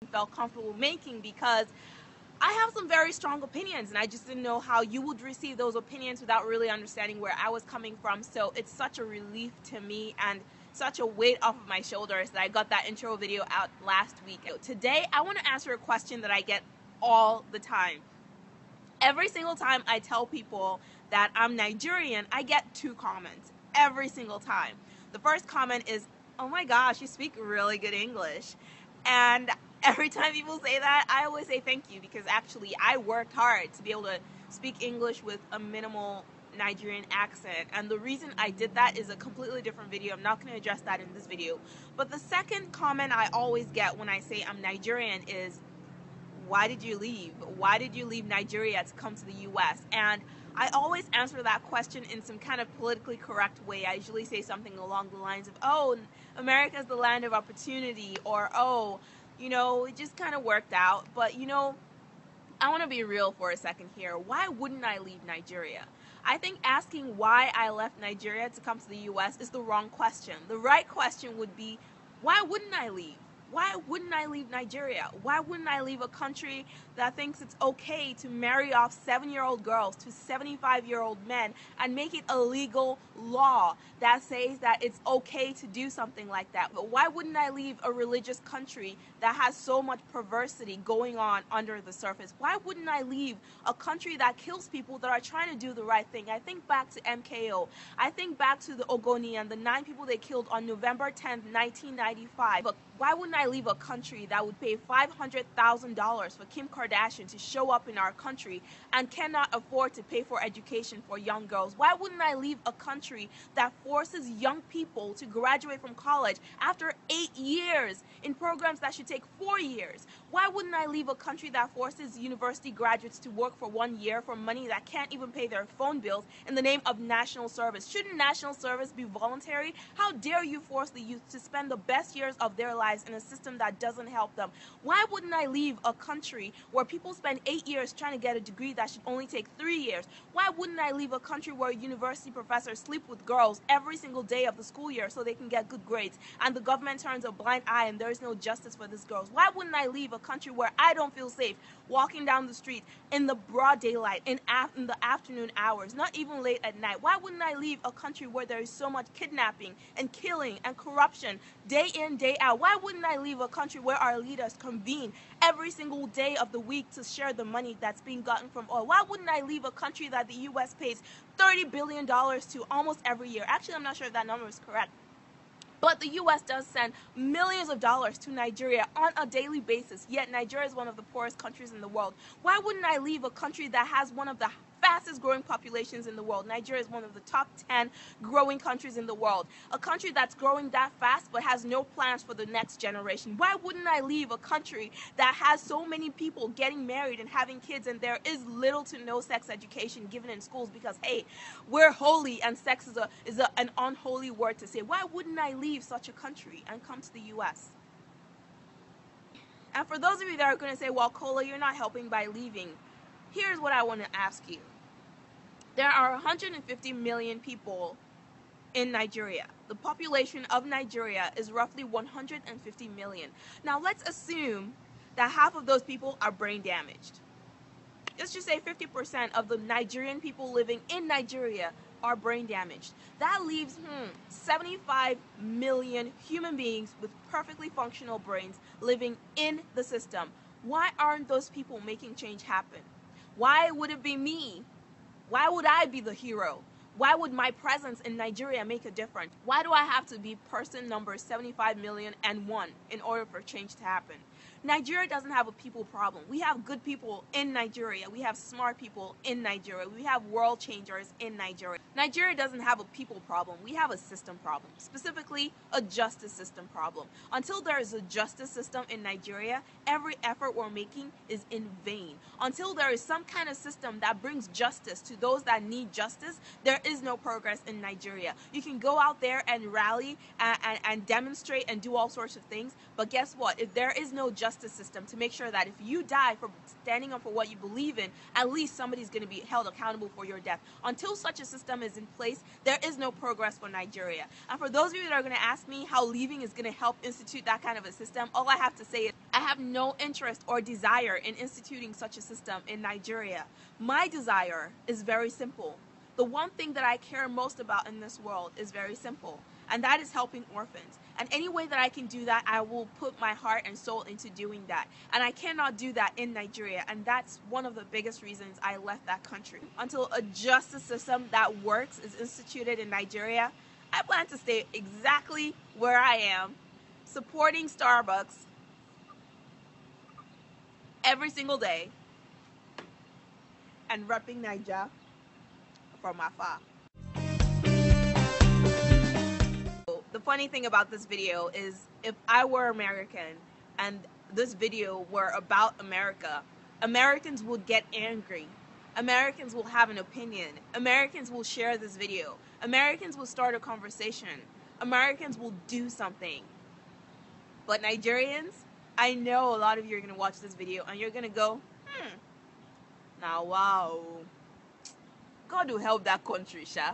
felt comfortable making, because I have some very strong opinions, and I just didn't know how you would receive those opinions without really understanding where I was coming from. So it's such a relief to me and such a weight off of my shoulders that I got that intro video out last week. Today, I want to answer a question that I get all the time. Every single time I tell people that I'm Nigerian, I get two comments every single time. The first comment is, "Oh my gosh, you speak really good English." And every time people say that, I always say thank you, because actually I worked hard to be able to speak English with a minimal Nigerian accent. And the reason I did that is a completely different video. I'm not going to address that in this video. But the second comment I always get when I say I'm Nigerian is, "Why did you leave? Why did you leave Nigeria to come to the US?" And I always answer that question in some kind of politically correct way. I usually say something along the lines of, "Oh, America's the land of opportunity," or, "Oh, it just kind of worked out." But, I want to be real for a second here. Why wouldn't I leave Nigeria? I think asking why I left Nigeria to come to the US is the wrong question. The right question would be, why wouldn't I leave? Why wouldn't I leave Nigeria? Why wouldn't I leave a country that thinks it's okay to marry off 7-year-old girls to 75-year-old men and make it a legal law that says that it's okay to do something like that? But why wouldn't I leave a religious country that has so much perversity going on under the surface? Why wouldn't I leave a country that kills people that are trying to do the right thing? I think back to MKO. I think back to the Ogoni and the 9 people they killed on November 10th, 1995. But why wouldn't I leave a country that would pay $500,000 for Kim Kardashian to show up in our country and cannot afford to pay for education for young girls? Why wouldn't I leave a country that forces young people to graduate from college after 8 years in programs that should take 4 years? Why wouldn't I leave a country that forces university graduates to work for 1 year for money that can't even pay their phone bills in the name of national service? Shouldn't national service be voluntary? How dare you force the youth to spend the best years of their lives in a system that doesn't help them? Why wouldn't I leave a country where people spend 8 years trying to get a degree that should only take 3 years? Why wouldn't I leave a country where university professors sleep with girls every single day of the school year so they can get good grades, and the government turns a blind eye and there's no justice for these girls? Why wouldn't I leave a country where I don't feel safe walking down the street in the broad daylight, in the afternoon hours, not even late at night? Why wouldn't I leave a country where there is so much kidnapping and killing and corruption day in, day out? Why wouldn't I leave a country where our leaders convene every single day of the week to share the money that's being gotten from oil? Why wouldn't I leave a country that the US pays $30 billion to almost every year? Actually, I'm not sure if that number is correct. But the US does send millions of dollars to Nigeria on a daily basis, yet Nigeria is one of the poorest countries in the world. Why wouldn't I leave a country that has one of the fastest growing populations in the world? Nigeria is one of the top 10 growing countries in the world. A country that's growing that fast but has no plans for the next generation. Why wouldn't I leave a country that has so many people getting married and having kids, and there is little to no sex education given in schools because, hey, we're holy and sex is an unholy word to say? Why wouldn't I leave such a country and come to the US? And for those of you that are going to say, "Well, Kola, you're not helping by leaving," here's what I want to ask you. There are 150 million people in Nigeria. The population of Nigeria is roughly 150 million. Now let's assume that half of those people are brain damaged. Let's just say 50% of the Nigerian people living in Nigeria are brain damaged. That leaves 75 million human beings with perfectly functional brains living in the system. Why aren't those people making change happen? Why would it be me? Why would I be the hero? Why would my presence in Nigeria make a difference? Why do I have to be person number 75,000,001 in order for change to happen? Nigeria doesn't have a people problem. We have good people in Nigeria. We have smart people in Nigeria. We have world changers in Nigeria. Nigeria doesn't have a people problem. We have a system problem, specifically a justice system problem. Until there is a justice system in Nigeria, every effort we're making is in vain. Until there is some kind of system that brings justice to those that need justice, there is no progress in Nigeria. You can go out there and rally and demonstrate and do all sorts of things, but guess what? If there is no justice system to make sure that if you die for standing up for what you believe in, at least somebody's going to be held accountable for your death. Until such a system is in place, there is no progress for Nigeria. And for those of you that are going to ask me how leaving is going to help institute that kind of a system, all I have to say is I have no interest or desire in instituting such a system in Nigeria. My desire is very simple. The one thing that I care most about in this world is very simple, and that is helping orphans. And any way that I can do that, I will put my heart and soul into doing that. And I cannot do that in Nigeria, and that's one of the biggest reasons I left that country. Until a justice system that works is instituted in Nigeria, I plan to stay exactly where I am, supporting Starbucks every single day, and repping Nigeria from afar. The funny thing about this video is, if I were American and this video were about America, Americans would get angry. Americans will have an opinion. Americans will share this video. Americans will start a conversation. Americans will do something. But Nigerians, I know a lot of you are going to watch this video and you're going to go, now wow, God will help that country, Sha.